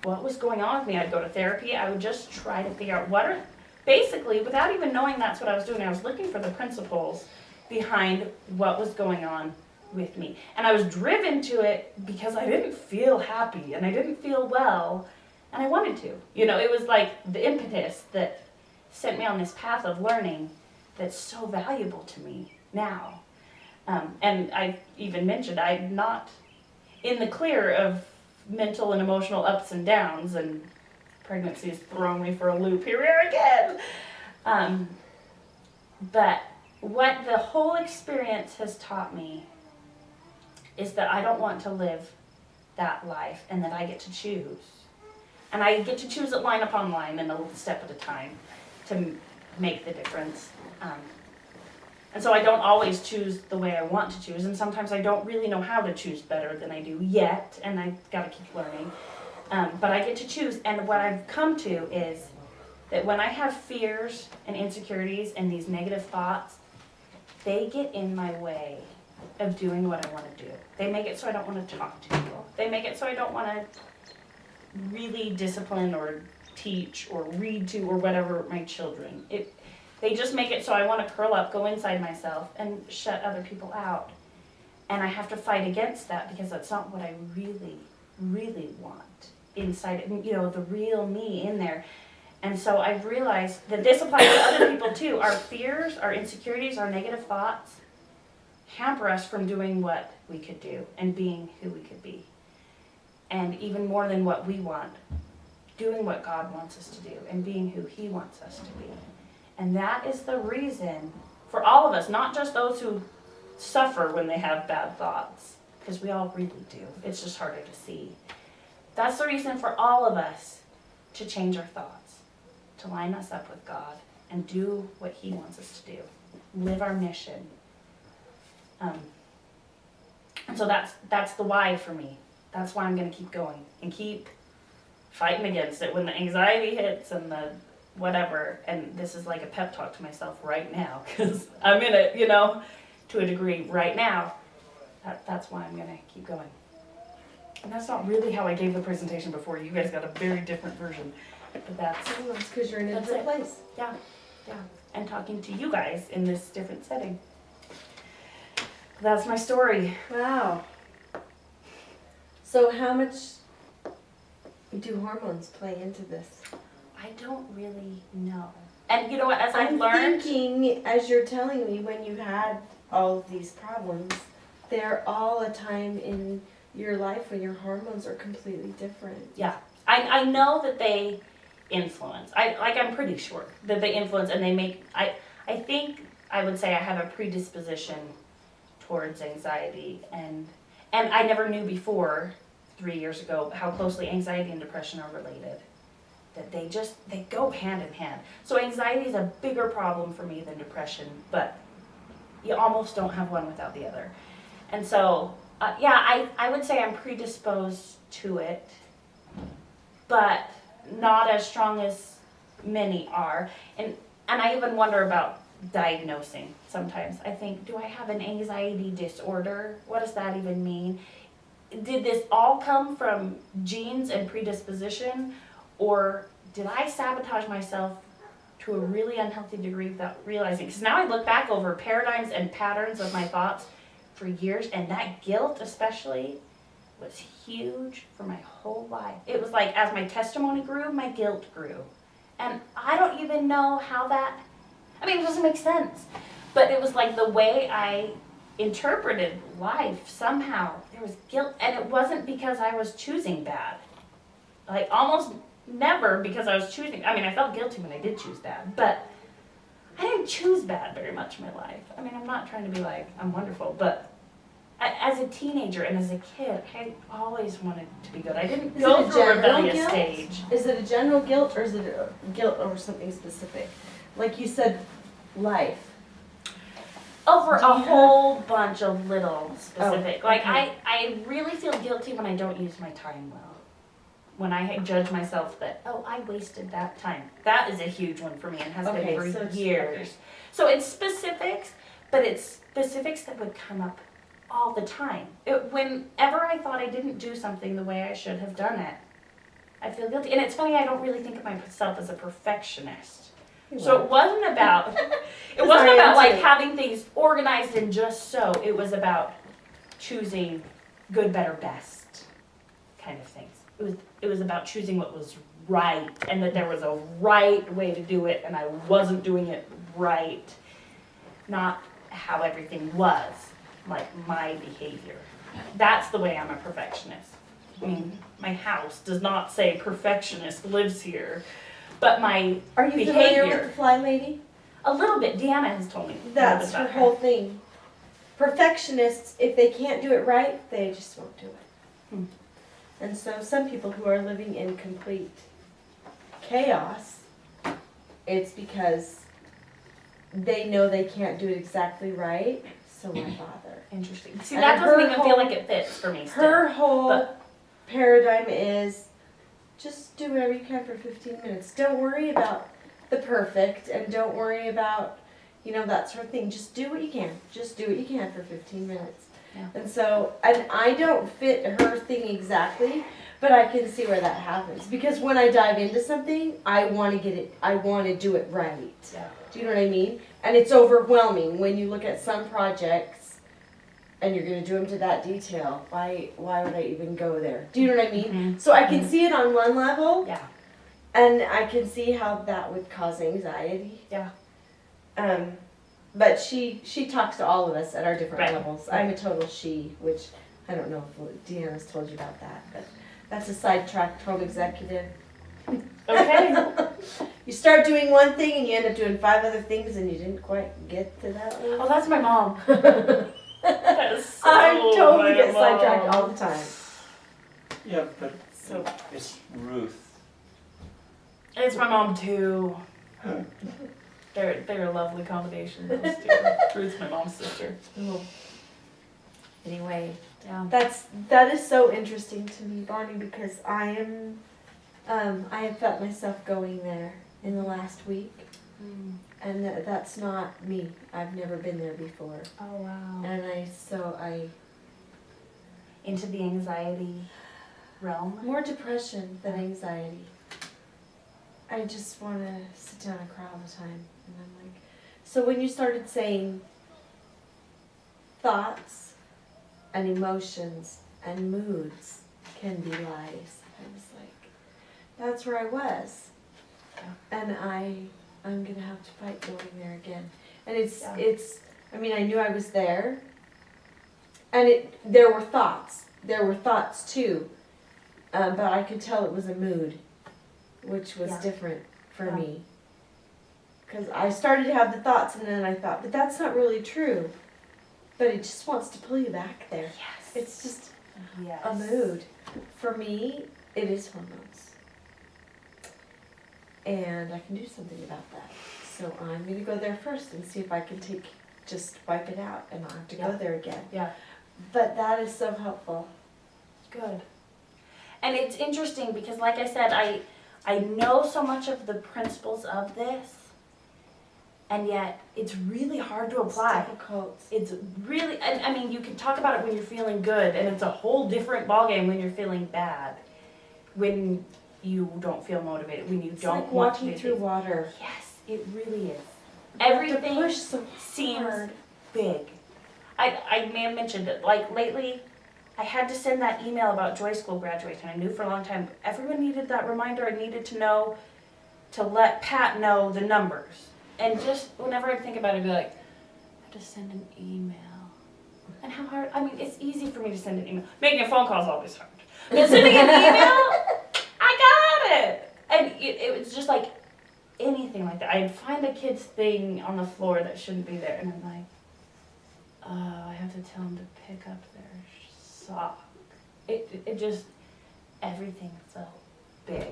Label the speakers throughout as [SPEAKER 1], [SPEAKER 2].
[SPEAKER 1] what was going on with me. I'd go to therapy. I would just try to figure out basically, without even knowing that's what I was doing, I was looking for the principles behind what was going on with me. And I was driven to it because I didn't feel happy and I didn't feel well, and I wanted to. It was like the impetus that sent me on this path of learning that's so valuable to me now. And I even mentioned I'm not in the clear of mental and emotional ups and downs, and pregnancy has thrown me for a loop here again. But what the whole experience has taught me is that I don't want to live that life, and that I get to choose. And I get to choose it line upon line and a little step at a time to make the difference. And so I don't always choose the way I want to choose, and sometimes I don't really know how to choose better than I do yet, and I've got to keep learning. But I get to choose, and what I've come to is that when I have fears and insecurities and these negative thoughts, they get in my way of doing what I want to do. They make it so I don't want to talk to people. They make it so I don't want to really discipline or teach or read to or whatever my children. They just make it so I want to curl up, go inside myself, and shut other people out. And I have to fight against that because that's not what I really, really want inside, the real me in there. And so I've realized that this applies to other people too. Our fears, our insecurities, our negative thoughts hamper us from doing what we could do and being who we could be. And even more than what we want, doing what God wants us to do and being who He wants us to be. And that is the reason for all of us, not just those who suffer when they have bad thoughts, because we all really do. It's just harder to see. That's the reason for all of us to change our thoughts, to line us up with God and do what He wants us to do, live our mission. And so that's the why for me. That's why I'm going to keep going and keep fighting against it when the anxiety hits and the whatever. And this is like a pep talk to myself right now because I'm in it, to a degree right now. That's why I'm going to keep going. And that's not really how I gave the presentation before. You guys got a very different version. But that's
[SPEAKER 2] because you're in a different place.
[SPEAKER 1] Yeah. And talking to you guys in this different setting. That's my story.
[SPEAKER 2] Wow. So how much do hormones play into this?
[SPEAKER 1] I don't really know. And you know what, as
[SPEAKER 2] I'm
[SPEAKER 1] learned...
[SPEAKER 2] thinking, as you're telling me, when you had all of these problems, they're all a time in your life when your hormones are completely different.
[SPEAKER 1] Yeah. I know that they influence. I'm pretty sure that they influence and they make... I think I would say I have a predisposition towards anxiety, and I never knew before 3 years ago how closely anxiety and depression are related, that they go hand in hand. So anxiety is a bigger problem for me than depression, but you almost don't have one without the other. And so I would say I'm predisposed to it, but not as strong as many are. And I even wonder about diagnosing sometimes. I think, do I have an anxiety disorder? What does that even mean? Did this all come from genes and predisposition, or did I sabotage myself to a really unhealthy degree without realizing? Because now I look back over paradigms and patterns of my thoughts for years, and that guilt especially was huge for my whole life. It was like as my testimony grew, my guilt grew. And I don't even know how that... it doesn't make sense. But it was like the way I interpreted life, somehow there was guilt. And it wasn't because I was choosing bad. Like almost never because I was choosing... I felt guilty when I did choose bad. But I didn't choose bad very much in my life. I'm not trying to be like, I'm wonderful. But as a teenager and as a kid, I always wanted to be good. I didn't go through a rebellious stage.
[SPEAKER 2] Is it a general guilt, or is it a guilt over something specific? Like you said, life.
[SPEAKER 1] Over a whole bunch of little specific.
[SPEAKER 2] Oh, okay.
[SPEAKER 1] I really feel guilty when I don't use my time well. When I judge myself that, I wasted that time. That is a huge one for me and has been for years. Okay. So it's specifics, but it's specifics that would come up all the time. Whenever I thought I didn't do something the way I should have done it, I feel guilty. And it's funny, I don't really think of myself as a perfectionist. So it wasn't about, it wasn't about like having things organized and just so. It was about choosing good, better, best kind of things. It was about choosing what was right and that there was a right way to do it and I wasn't doing it right. Not how everything was, like my behavior. That's the way I'm a perfectionist. I mean, my house does not say perfectionist lives here, but my
[SPEAKER 2] Are you
[SPEAKER 1] behavior,
[SPEAKER 2] familiar with the fly lady?
[SPEAKER 1] a little bit. Deanna has told me.
[SPEAKER 2] That's her whole thing. Perfectionists, if they can't do it right, they just won't do it. And so some people who are living in complete chaos, it's because they know they can't do it exactly right, so why bother?
[SPEAKER 1] Interesting. See,
[SPEAKER 2] And
[SPEAKER 1] that doesn't
[SPEAKER 2] her
[SPEAKER 1] even feel like it fits for me still.
[SPEAKER 2] Her whole
[SPEAKER 1] but-
[SPEAKER 2] paradigm is just do whatever you can for 15 minutes. Don't worry about the perfect and don't worry about, that sort of thing. Just do what you can. Just do what you can for 15 minutes.
[SPEAKER 1] Yeah.
[SPEAKER 2] And so, and I don't fit her thing exactly, but I can see where that happens. Because when I dive into something, I want to do it right.
[SPEAKER 1] Yeah.
[SPEAKER 2] Do you know what I mean? And it's overwhelming when you look at some projects and you're going to do them to that detail. Why would I even go there? Do you know what I mean?
[SPEAKER 1] Mm-hmm.
[SPEAKER 2] So I can see it on one level.
[SPEAKER 1] Yeah.
[SPEAKER 2] And I can see how that would cause anxiety.
[SPEAKER 1] Yeah.
[SPEAKER 2] But she talks to all of us at our different
[SPEAKER 1] Right.
[SPEAKER 2] levels. I'm a total she, which I don't know if Deanna's told you about that, but that's a sidetracked home executive.
[SPEAKER 1] Okay.
[SPEAKER 2] You start doing one thing and you end up doing 5 other things and you didn't quite get to that one.
[SPEAKER 1] Oh, that's my mom. That is so
[SPEAKER 2] I totally
[SPEAKER 1] my
[SPEAKER 2] get
[SPEAKER 1] mom.
[SPEAKER 2] sidetracked all the time.
[SPEAKER 3] Yeah, but
[SPEAKER 2] So
[SPEAKER 3] it's Ruth.
[SPEAKER 1] It's my mom too. They're a lovely combination. Those two. Ruth's my mom's sister.
[SPEAKER 2] anyway,
[SPEAKER 1] Yeah.
[SPEAKER 2] that is so interesting to me, Bonnie, because I have felt myself going there in the last week, and that's not me. I've never been there before,
[SPEAKER 1] Oh wow.
[SPEAKER 2] and I
[SPEAKER 1] Into the anxiety realm.
[SPEAKER 2] more depression than anxiety. I just want to sit down and cry all the time, and I'm like, so when you started saying thoughts and emotions and moods can be lies, I was like, that's where I was.
[SPEAKER 1] Yeah.
[SPEAKER 2] And I'm gonna have to fight going there again. And it's I mean, I knew I was there, and there were thoughts too, but I could tell it was a mood, which was
[SPEAKER 1] Yeah.
[SPEAKER 2] different for
[SPEAKER 1] Yeah.
[SPEAKER 2] me. Because I started to have the thoughts, and then I thought, but that's not really true. But it just wants to pull you back there.
[SPEAKER 1] Yes.
[SPEAKER 2] It's just
[SPEAKER 1] Yes.
[SPEAKER 2] a mood. For me, it is hormones. And I can do something about that. So I'm going to go there first and see if I can just wipe it out and not have to go there again.
[SPEAKER 1] Yeah.
[SPEAKER 2] But that is so helpful.
[SPEAKER 1] Good. And it's interesting because, like I said, I know so much of the principles of this, and yet it's really hard to apply.
[SPEAKER 2] It's difficult.
[SPEAKER 1] It's really, I mean, you can talk about it when you're feeling good, and it's a whole different ballgame when you're feeling bad. When you don't feel motivated, when you
[SPEAKER 2] It's
[SPEAKER 1] don't
[SPEAKER 2] like
[SPEAKER 1] want to
[SPEAKER 2] walking
[SPEAKER 1] do
[SPEAKER 2] through
[SPEAKER 1] things.
[SPEAKER 2] water.
[SPEAKER 1] Yes, it really is.
[SPEAKER 2] You have to
[SPEAKER 1] Everything
[SPEAKER 2] push so
[SPEAKER 1] seems
[SPEAKER 2] hard.
[SPEAKER 1] big. I may have mentioned it, like lately, I had to send that email about Joy School graduation. I knew for a long time everyone needed that reminder. I needed to know, to let Pat know the numbers. And just whenever I think about it, I'd be like, I have to send an email. And how hard, I mean, it's easy for me to send an email. Making a phone call is always hard. But sending an email, I got it. And it was just like anything like that. I'd find a kid's thing on the floor that shouldn't be there. And I'm like, oh, I have to tell them to pick up their sock. It just, everything felt big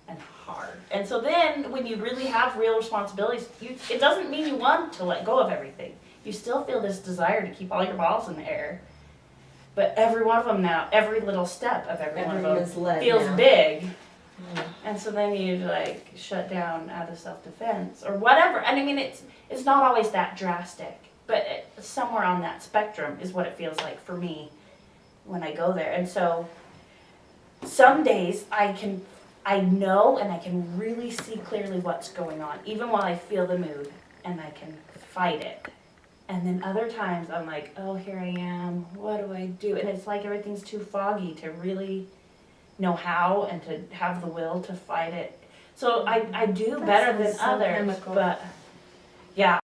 [SPEAKER 1] and hard. And so then when you really have real responsibilities, it doesn't mean you want to let go of everything. You still feel this desire to keep all your balls in the air. But every one of them now, every little step of every one of them feels big.
[SPEAKER 2] Yeah.
[SPEAKER 1] And so then you like shut down out of self-defense or whatever. And I mean, it's not always that drastic, but somewhere on that spectrum is what it feels like for me when I go there. And so some days I I know and I can really see clearly what's going on, even while I feel the mood and I can fight it. And then other times I'm like, oh, here I am, what do I do? And it's like everything's too foggy to really know how and to have the will to fight it. So I do
[SPEAKER 2] That
[SPEAKER 1] better than
[SPEAKER 2] sounds so
[SPEAKER 1] others,
[SPEAKER 2] chemical.
[SPEAKER 1] but yeah,